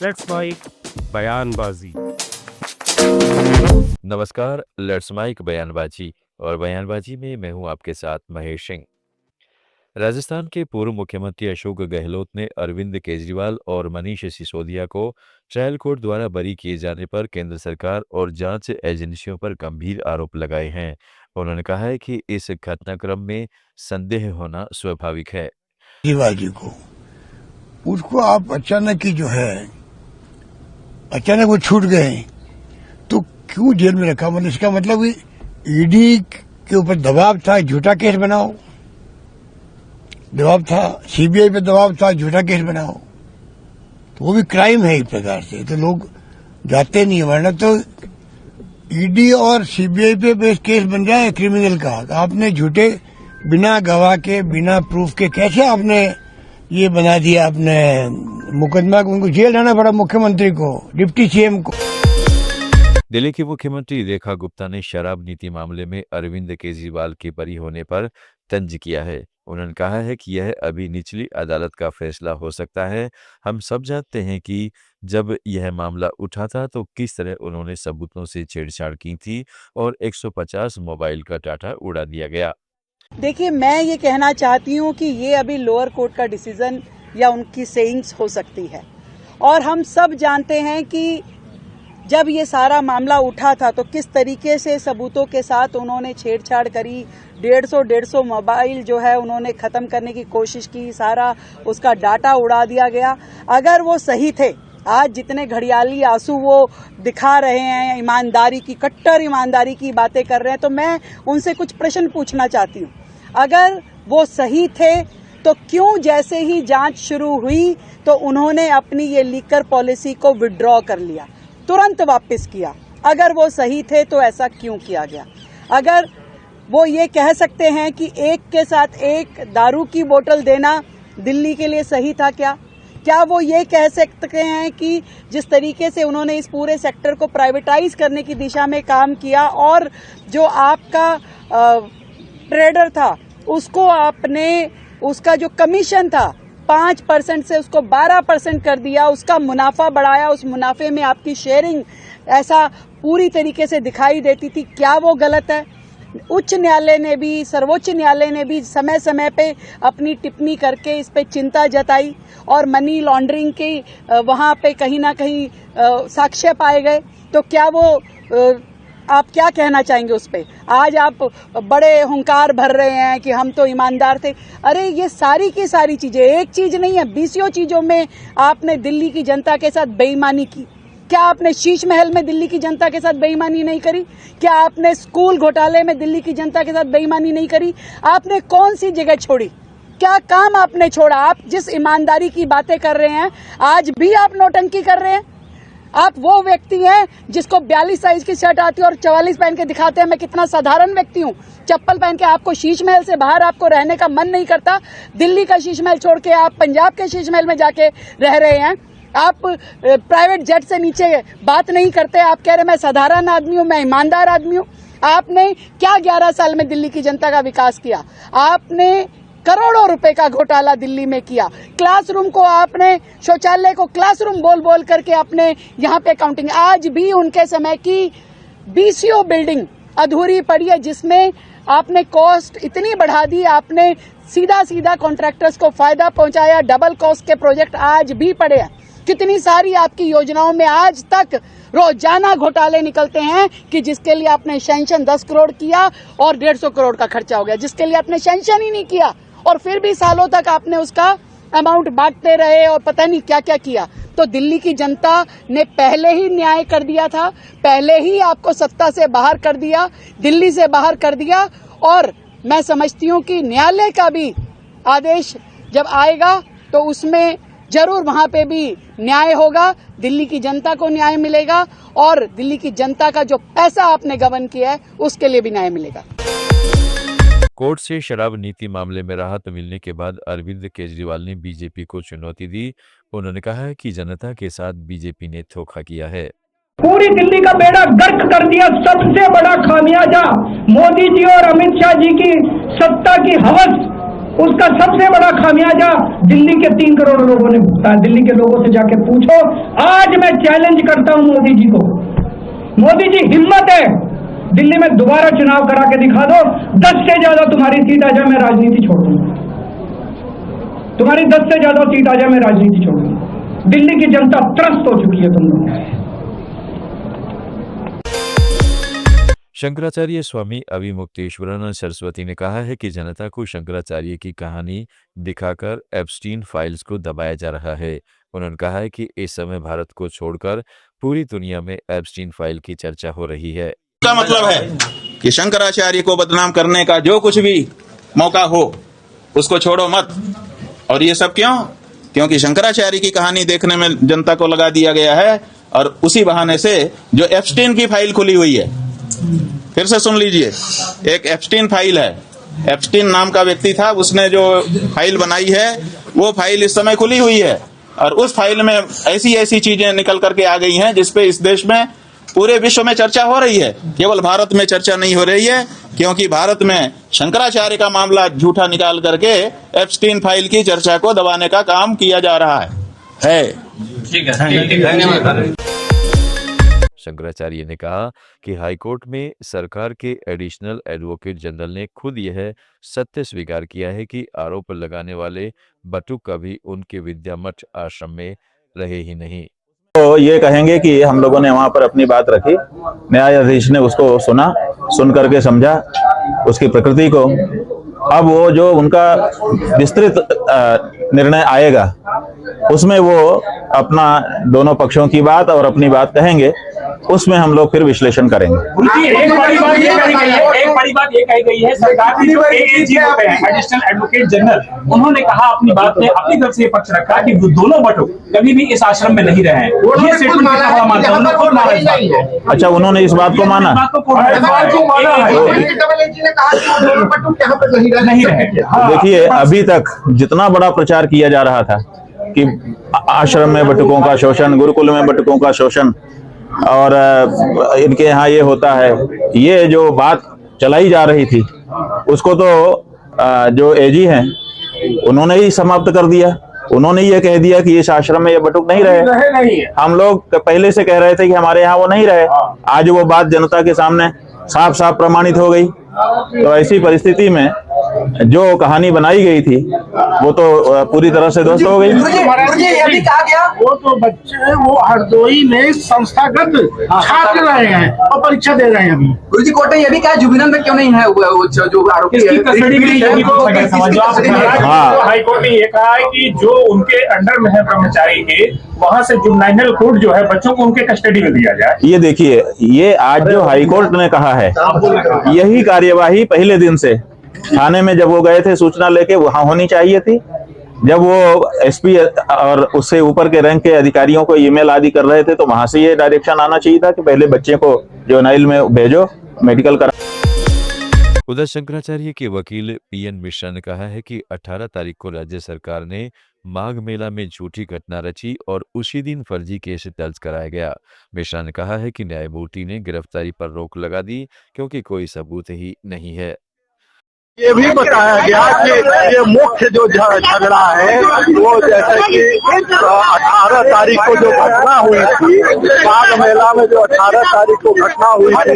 Let's mic बयानबाजी। नमस्कार, let's mic बयानबाजी और बयानबाजी में मैं हूं आपके साथ महेश सिंह। राजस्थान के पूर्व मुख्यमंत्री अशोक गहलोत ने अरविंद केजरीवाल और मनीष सिसोदिया को ट्रायल कोर्ट द्वारा बरी किए जाने पर केंद्र सरकार और जांच एजेंसियों पर गंभीर आरोप लगाए हैं। उन्होंने कहा है कि इस घटनाक्रम में संदेह होना स्वाभाविक है। केजरीवाल जी को उसको आप अचानक ही जो है अचानक वो छूट गए तो क्यों जेल में रखा? मतलब इसका मतलब ईडी के ऊपर दबाव था, झूठा केस बनाओ, दबाव था, सीबीआई पे दबाव था, झूठा केस बनाओ, तो वो भी क्राइम है एक प्रकार से। तो लोग जाते नहीं, वरना तो ईडी और सीबीआई पे बेस केस बन जाए क्रिमिनल का। तो आपने झूठे बिना गवाह के, बिना प्रूफ के कैसे आपने ये बना दिया? आपने मुकदमा को, उनको जेल जाना पड़ा, मुख्यमंत्री को, डिप्टी सीएम को। दिल्ली की मुख्यमंत्री रेखा गुप्ता ने शराब नीति मामले में अरविंद केजरीवाल के बरी होने पर तंज किया है। उन्होंने कहा है कि यह अभी निचली अदालत का फैसला हो सकता है। हम सब जानते हैं कि जब यह मामला उठा था तो किस तरह उन्होंने सबूतों से छेड़छाड़ की थी और 150 मोबाइल का डाटा उड़ा दिया गया। देखिए, मैं ये कहना चाहती हूँ कि ये अभी लोअर कोर्ट का डिसीजन या उनकी सेइंग्स हो सकती है, और हम सब जानते हैं कि जब ये सारा मामला उठा था तो किस तरीके से सबूतों के साथ उन्होंने छेड़छाड़ करी। 150 मोबाइल जो है उन्होंने खत्म करने की कोशिश की, सारा उसका डाटा उड़ा दिया गया। अगर वो सही थे, आज जितने घड़ियाली आंसू वो दिखा रहे हैं, ईमानदारी की, कट्टर ईमानदारी की बातें कर रहे हैं, तो मैं उनसे कुछ प्रश्न पूछना चाहती हूँ। अगर वो सही थे तो क्यों जैसे ही जांच शुरू हुई तो उन्होंने अपनी ये लीकर पॉलिसी को विड्रॉ कर लिया, तुरंत वापस किया? अगर वो सही थे तो ऐसा क्यों किया गया? अगर वो ये कह सकते हैं कि एक के साथ एक दारू की बोतल देना दिल्ली के लिए सही था क्या वो ये कह सकते हैं कि जिस तरीके से उन्होंने इस पूरे सेक्टर को प्राइवेटाइज करने की दिशा में काम किया और जो आपका ट्रेडर था उसको आपने, उसका जो कमीशन था 5% से उसको 12% कर दिया, उसका मुनाफा बढ़ाया, उस मुनाफे में आपकी शेयरिंग ऐसा पूरी तरीके से दिखाई देती थी? क्या वो गलत है? उच्च न्यायालय ने भी, सर्वोच्च न्यायालय ने भी समय समय पे अपनी टिप्पणी करके इस पे चिंता जताई और मनी लॉन्ड्रिंग के वहां पे कहीं ना कहीं साक्ष्य पाए गए। तो क्या वो आप क्या कहना चाहेंगे उस पे? आज आप बड़े हुंकार भर रहे हैं कि हम तो ईमानदार थे। अरे ये सारी की सारी चीजें, एक चीज नहीं है, 20 चीजों में आपने दिल्ली की जनता के साथ बेईमानी की। क्या आपने शीश महल में दिल्ली की जनता के साथ बेईमानी नहीं करी? क्या आपने स्कूल घोटाले में दिल्ली की जनता के साथ बेईमानी नहीं करी? आपने कौन सी जगह छोड़ी? क्या काम आपने छोड़ा? आप जिस ईमानदारी की बातें कर रहे हैं, आज भी आप नौटंकी कर रहे हैं। आप वो व्यक्ति हैं जिसको 42 साइज की शर्ट आती है और 44 पहन के दिखाते हैं मैं कितना साधारण व्यक्ति हूँ। चप्पल पहन के आपको शीश महल से बाहर आपको रहने का मन नहीं करता। दिल्ली का शीश महल छोड़ के आप पंजाब के शीश महल में जाके रह रहे हैं। आप प्राइवेट जेट से नीचे बात नहीं करते। आप कह रहे मैं साधारण आदमी हूँ, मैं ईमानदार आदमी हूँ। आपने क्या 11 साल में दिल्ली की जनता का विकास किया? आपने करोड़ों रुपए का घोटाला दिल्ली में किया। क्लासरूम को आपने, शौचालय को क्लासरूम बोल बोल करके अपने यहाँ पे काउंटिंग। आज भी उनके समय की बीसीओ बिल्डिंग अधूरी पड़ी है जिसमें आपने कॉस्ट इतनी बढ़ा दी, आपने सीधा सीधा कॉन्ट्रैक्टर्स को फायदा पहुंचाया। डबल कॉस्ट के प्रोजेक्ट आज भी पड़े हैं। कितनी सारी आपकी योजनाओं में आज तक रोजाना घोटाले निकलते हैं कि जिसके लिए आपने सैंक्शन 10 करोड़ किया और 150 करोड़ का खर्चा हो गया, जिसके लिए आपने सैंक्शन ही नहीं किया और फिर भी सालों तक आपने उसका अमाउंट बांटते रहे और पता नहीं क्या क्या किया। तो दिल्ली की जनता ने पहले ही न्याय कर दिया था, पहले ही आपको सत्ता से बाहर कर दिया, दिल्ली से बाहर कर दिया। और मैं समझती हूँ कि न्यायालय का भी आदेश जब आएगा तो उसमें जरूर वहां पे भी न्याय होगा, दिल्ली की जनता को न्याय मिलेगा और दिल्ली की जनता का जो पैसा आपने गबन किया है उसके लिए भी न्याय मिलेगा। कोर्ट से शराब नीति मामले में राहत मिलने के बाद अरविंद केजरीवाल ने बीजेपी को चुनौती दी। उन्होंने कहा है कि जनता के साथ बीजेपी ने धोखा किया है। पूरी दिल्ली का बेड़ा गर्क कर दिया। सबसे बड़ा खामियाजा मोदी जी और अमित शाह जी की सत्ता की हवस उसका सबसे बड़ा खामियाजा दिल्ली के 3 करोड़ लोगों ने भुगताया। दिल्ली के लोगों से जाके पूछो। आज मैं चैलेंज करता हूं मोदी जी को, मोदी जी हिम्मत है दिल्ली में दोबारा चुनाव करा के दिखा दो, 10 से ज्यादा तुम्हारी सीट आ जाए मैं राजनीति छोड़ दूंगा, तुम्हारी 10 से ज्यादा सीट आ जाए मैं राजनीति छोड़ दूंगा। दिल्ली की जनता त्रस्त हो चुकी है तुम लोग। शंकराचार्य स्वामी अविमुक्तेश्वरानंद सरस्वती ने कहा है कि जनता को शंकराचार्य की कहानी दिखाकर एप्स्टीन फाइल्स को दबाया जा रहा है। उन्होंने कहा है कि इस समय भारत को छोड़कर पूरी दुनिया में एप्स्टीन फाइल की चर्चा हो रही है। का मतलब है कि शंकराचार्य को बदनाम करने का जो कुछ भी मौका हो उसको छोड़ो मत। और ये सब क्यों? क्योंकि शंकराचार्य की कहानी देखने में जनता को लगा दिया गया है और उसी बहाने से जो एप्स्टीन की फाइल खुली हुई है, फिर से सुन लीजिए, एक एप्स्टीन फाइल है। एप्स्टीन नाम का व्यक्ति था, उसने जो फाइल बनाई है वो फाइल इस समय खुली हुई है और उस फाइल में ऐसी ऐसी चीजें निकल करके आ गई हैं जिसपे इस देश में पूरे विश्व में चर्चा हो रही है। केवल भारत में चर्चा नहीं हो रही है, क्योंकि भारत में शंकराचार्य का मामला झूठा निकाल करके एप्स्टीन फाइल की चर्चा को दबाने का काम किया जा रहा है। ठीक है। शंकराचार्य ने कहा कि हाईकोर्ट में सरकार के एडिशनल एडवोकेट जनरल ने खुद यह सत्य स्वीकार किया है कि आरोप लगाने वाले बटुक कभी उनके विद्या मठ आश्रम में रहे ही नहीं। तो ये कहेंगे कि हम लोगों ने वहां पर अपनी बात रखी, न्यायाधीश ने उसको सुना, सुन करके समझा उसकी प्रकृति को। अब वो जो उनका विस्तृत निर्णय आएगा उसमें वो अपना दोनों पक्षों की बात और अपनी बात कहेंगे, उसमें हम लोग फिर विश्लेषण करेंगे। एक बड़ी बात ये कही गई है सरकार की जो एएजी होते हैं एडिशनल एडवोकेट जनरल, उन्होंने कहा अपनी बात में अपनी तरफ से ये पक्ष रखा कि दोनों बटुक कभी भी इस आश्रम में नहीं रहे हैं। ये स्टेटमेंट कितना हुआ मानता है? उन्होंने खुद माना इस बात को। अच्छा, उन्होंने इस बात को माना? देखिए, अभी तक जितना बड़ा प्रचार किया जा रहा था कि आश्रम में बटुकों का शोषण, गुरुकुल में बटुकों का शोषण और इनके यहाँ ये होता है, ये जो बात चलाई जा रही थी उसको तो जो एजी हैं उन्होंने ही समाप्त कर दिया। उन्होंने ये कह दिया कि इस आश्रम में ये बटुक नहीं रहे। हम लोग पहले से कह रहे थे कि हमारे यहाँ वो नहीं रहे, आज वो बात जनता के सामने साफ साफ प्रमाणित हो गई। तो ऐसी परिस्थिति में जो कहानी बनाई गई थी वो तो पूरी तरह से ध्वस्त हो गई। ये भी कहा गया वो तो बच्चे वो हरदोई में संस्थागत छात्र रहे हैं और परीक्षा दे रहे हैं। अभी गुरुजी कोर्ट ने ये भी कहा जुबिनल में क्यों नहीं है वो जो आरोपी है। हाईकोर्ट ने ये कहा है कि जो उनके अंडर में है कर्मचारी के, वहां से जुवेनाइल कोर्ट जो है बच्चों को उनके कस्टडी में दिया जाए। ये देखिए, ये आज जो हाईकोर्ट ने कहा है यही कार्यवाही पहले दिन से थाने में जब वो गए थे सूचना लेके वहां होनी चाहिए थी। जब वो एसपी और उससे ऊपर के रैंक के अधिकारियों को ईमेल आदि कर रहे थे तो वहां से ये डायरेक्शन आना चाहिए था कि पहले बच्चे को जुवेनाइल में भेजो, मेडिकल करा। उधर शंकराचार्य के वकील पीएन मिश्रा ने कहा है कि 18 तारीख को राज्य सरकार ने माघ मेला में झूठी घटना रची और उसी दिन फर्जी केस दर्ज कराया गया। मिश्रा ने कहा है कि न्यायमूर्ति ने गिरफ्तारी पर रोक लगा दी क्योंकि कोई सबूत ही नहीं है। ये भी बताया गया कि ये मुख्य जो झगड़ा है वो जैसे कि 18 तारीख को जो घटना हुई थी, माघ मेला में जो 18 तारीख को घटना हुई थी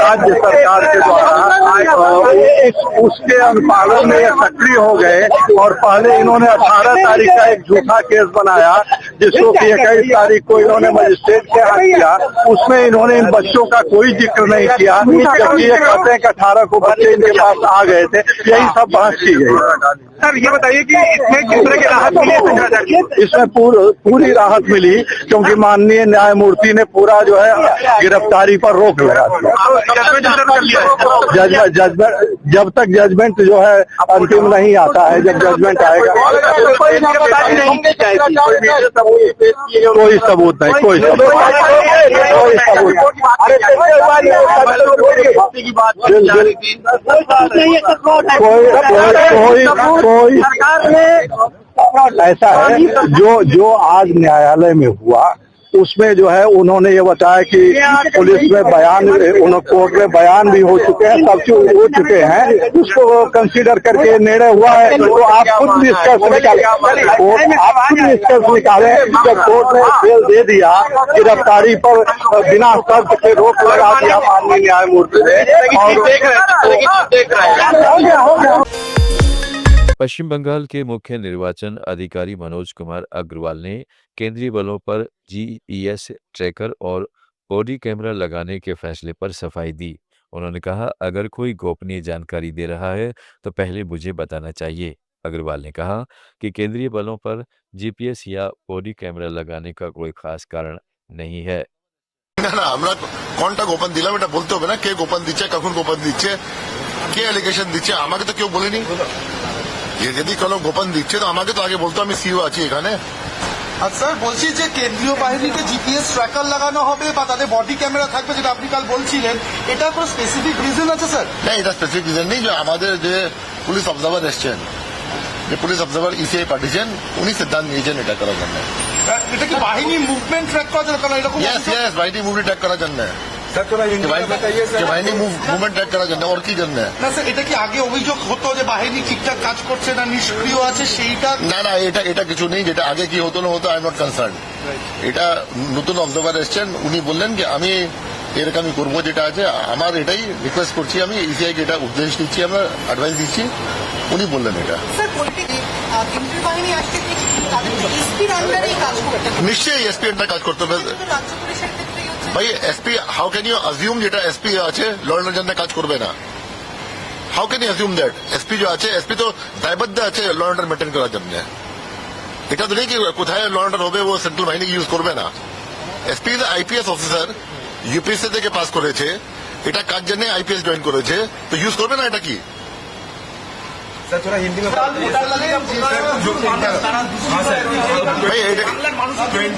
राज्य सरकार के द्वारा, उसके अनुपालन में ये सक्रिय हो गए और पहले इन्होंने 18 तारीख का एक झूठा केस बनाया जिसको कि 21 तारीख को इन्होंने मजिस्ट्रेट के हाथ किया। उसमें इन्होंने इन बच्चों का कोई जिक्र नहीं किया, जबकि ये कहते हैं कि 18 को बच्चे इनके पास आ गए थे। यही सब बहस की गई। सर ये बताइए कि इसमें किस तरह की राहत मिली? इसमें पूरी राहत मिली क्योंकि माननीय न्यायमूर्ति ने पूरा जो है गिरफ्तारी पर रोक लगा दिया। जब तक जजमेंट जो है अंतिम नहीं आता है, जब जजमेंट आएगा कोई सबूत नहीं, कोई कोई ऐसा है जो आज न्यायालय में हुआ उसमें जो है उन्होंने ये बताया कि पुलिस में बयान, कोर्ट में बयान भी हो चुके हैं, सब चीज हो चुके हैं, उसको कंसीडर करके निर्णय हुआ है। तो आप खुद निष्कर्ष निकालें, आप खुद निष्कर्ष निकालें। जब कोर्ट ने बेल दे दिया, गिरफ्तारी पर बिना शर्त के रोक लगा दिया माननीय न्यायमूर्ति ने, और पश्चिम बंगाल के मुख्य निर्वाचन अधिकारी मनोज कुमार अग्रवाल ने केंद्रीय बलों पर जीपीएस ट्रैकर और बॉडी कैमरा लगाने के फैसले पर सफाई दी। उन्होंने कहा, अगर कोई गोपनीय जानकारी दे रहा है तो पहले मुझे बताना चाहिए। अग्रवाल ने कहा कि केंद्रीय बलों पर जीपीएस या बॉडी कैमरा लगाने का कोई खास कारण नहीं है। না না, আমরা কোনটা গোপন দিলাম এটা বলতে হবে না, কে গোপন দিচ্ছে, কখন গোপন দিচ্ছে, কে অ্যালিগেশন দিচ্ছে, আমাকে তো কেউ বলেনি। যদি কোনো গোপন দিচ্ছে তো আমাকে তো আগে বলতো, আমি সিও আছি এখানে। আর স্যার বলছি যে কেন্দ্রীয় বাহিনীকে জিপিএস ট্র্যাকার লাগানো হবে বা তাদের বডি ক্যামেরা থাকবে, যেটা আপনি কাল বলছিলেন, এটা কোনো স্পেসিফিক রিজন আছে স্যার? না, এটা স্পেসিফিক রিজন নেই। যে আমাদের যে পুলিশ অবজারভার এসছেন, যে পুলিশ অবজারভার ইসিআই পাঠিয়েছেন, উনি সিদ্ধান্ত নিয়েছেন এটা করার জন্য। এটা কি বাহিনী মুভমেন্ট ট্র্যাক করার জন্য? এরকম ইয়েস, বাহিনী মুভমেন্ট ট্র্যাক করার জন্য, বাহিনী মুভমেন্ট ট্র্যাক করার জন্য। ওর কি জন্য? না স্যার, এটা কি আগে অভিযোগ হতো যে বাহিনী ঠিকঠাক কাজ করছে না, নিষ্ক্রিয় আছে, সেইটা? না না, এটা কিছু নেই। যেটা আগে কি হতো না হতো, আই এম নট কনসার্ন। এটা নতুন অবজারভার এসছেন, উনি বললেন যে আমি এরকমই করবো, যেটা আছে আমার এটাই রিকোয়েস্ট করছি, আমি ইসিআই কে এটা উপদেশ দিচ্ছি, আমরা অ্যাডভাইস দিচ্ছি, উনি বললেন এটা। কেন্দ্রীয় বাহিনী আসছে এসপির আন্ডারেই কাজ করতে হবে, নিশ্চয়ই এসপি আন্ডারে কাজ করতে হবে ভাই। SP how can you assume যেটা এসপি আছে ল অ্যান্ড অর্ডার কাজ করবে না? How can you assume that? SP যে আছে, এসপি তো দায়বদ্ধ আছে ল অ্যান্ড অর্ডার মেনটেন করার জন্য। এটা তো নেই কি কোথায় ল অ্যান্ড অর্ডার হবে ও সেন্ট্রাল বাহিনীকে ইউজ করবে না। SP is IPS officer, UPSC থেকে পাস করেছে, এটা কাজ জন্য আইপিএস জয়েন করেছে, তো ইউজ করবে না? এটা কি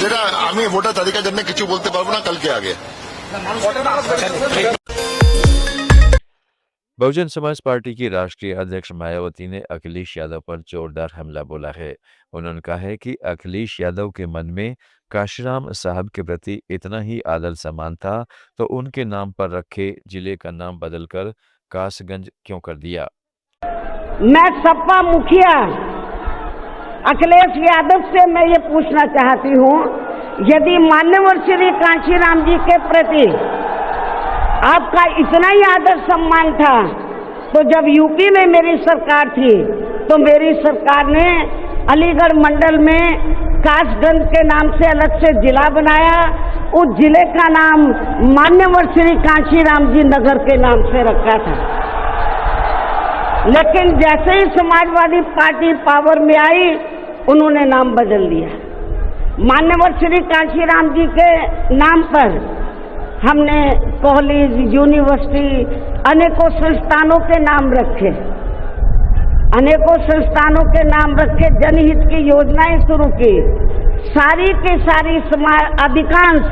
যেটা আমি ভোটার তালিকার জন্য কিছু বলতে পারবো না কালকে আগে। बहुजन समाज पार्टी की राष्ट्रीय अध्यक्ष मायावती ने अखिलेश यादव पर जोरदार हमला बोला है। उन्होंने कहा है कि अखिलेश यादव के मन में काशीराम साहब के प्रति इतना ही आदर सम्मान था तो उनके नाम पर रखे जिले का नाम बदलकर कासगंज क्यों कर दिया। मैं सपा मुखिया अखिलेश यादव से मैं ये पूछना चाहती हूँ, यदि मान्यवर श्री काशीराम जी के प्रति आपका इतना ही आदर सम्मान था तो जब यूपी में मेरी सरकार थी तो मेरी सरकार ने अलीगढ़ मंडल में कासगंज के नाम से अलग से जिला बनाया, उस जिले का नाम मान्यवर श्री काशीराम जी नगर के नाम से रखा था। लेकिन जैसे ही समाजवादी पार्टी पावर में आई उन्होंने नाम बदल दिया। मान्यवर श्री काशीराम जी के नाम पर हमने कॉलेज, यूनिवर्सिटी, अनेकों संस्थानों के नाम रखे, अनेकों संस्थानों के नाम रखे, जनहित की योजनाएं शुरू की। सारी की सारी अधिकांश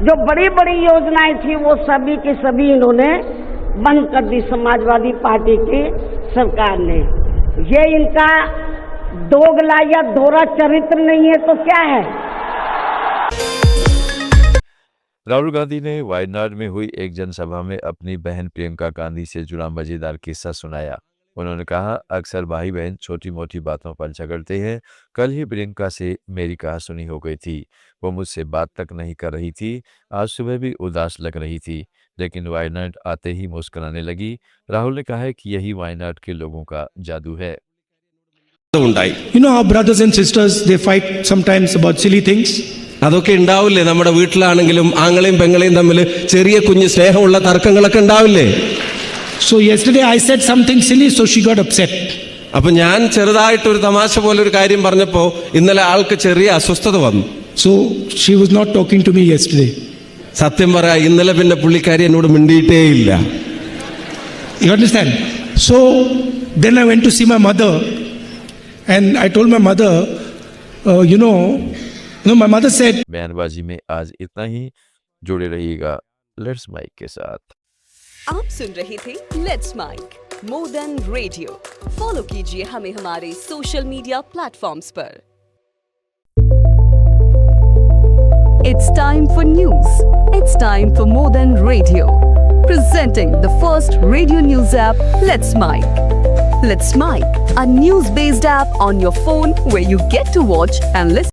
जो बड़ी बड़ी योजनाएं थी वो सभी की सभी इन्होंने बंद कर दी समाजवादी पार्टी की सरकार ने। ये इनका दोगला या दोहरा चरित्र नहीं है तो क्या है? राहुल गांधी ने वायनाड में हुई एक जनसभा में अपनी बहन प्रियंका गांधी से जुड़ा मजेदार किस्सा सुनाया। उन्होंने कहा, अक्सर भाई बहन छोटी मोटी बातों पर झगड़ते हैं। कल ही प्रियंका से मेरी कहासुनी हो गई थी, वो मुझसे बात तक नहीं कर रही थी, आज सुबह भी उदास लग रही थी, लेकिन वायनाड आते ही मुस्कुराने लगी। राहुल ने कहा है कि यही वायनाड के लोगों का जादू है। You know how brothers and sisters they fight sometimes about silly things. അതൊക്കെ ഉണ്ടാവില്ലേ? നമ്മുടെ വീട്ടിലാണെങ്കിലും ആങ്ങളെയും പെങ്ങളെയും തമ്മിൽ ചെറിയ കുഞ്ഞ് സ്നേഹമുള്ള തർക്കങ്ങളൊക്കെ ഉണ്ടാവില്ലേ? So yesterday I said something silly, so she got upset. അപ്പൊ ഞാൻ ചെറുതായിട്ടൊരു തമാശ പോലെ ഒരു കാര്യം പറഞ്ഞപ്പോ ഇന്നലെ ആൾക്ക് ചെറിയ അസ്വസ്ഥത വന്നു. So she was not talking to me yesterday. സത്യം പറയാ, ഇന്നലെ പിന്നെ പുള്ളിക്കാരി എന്നോട് മിണ്ടിയിട്ടേ ഇല്ല. You understand? So then I went to see my mother and I told my mother, my mother said, बयानबाजी में आज इतना ही। जुड़े रहिएगा लेट्स माइक के साथ। आप सुन रहे थे let's mic more than radio. Follow कीजिए हमें हमारे सोशल मीडिया प्लेटफॉर्म्स पर। for news. It's time for More Than Radio. Presenting the first radio news app, Let's Mic. Let's Mic, a news-based app on your phone where you get to watch and listen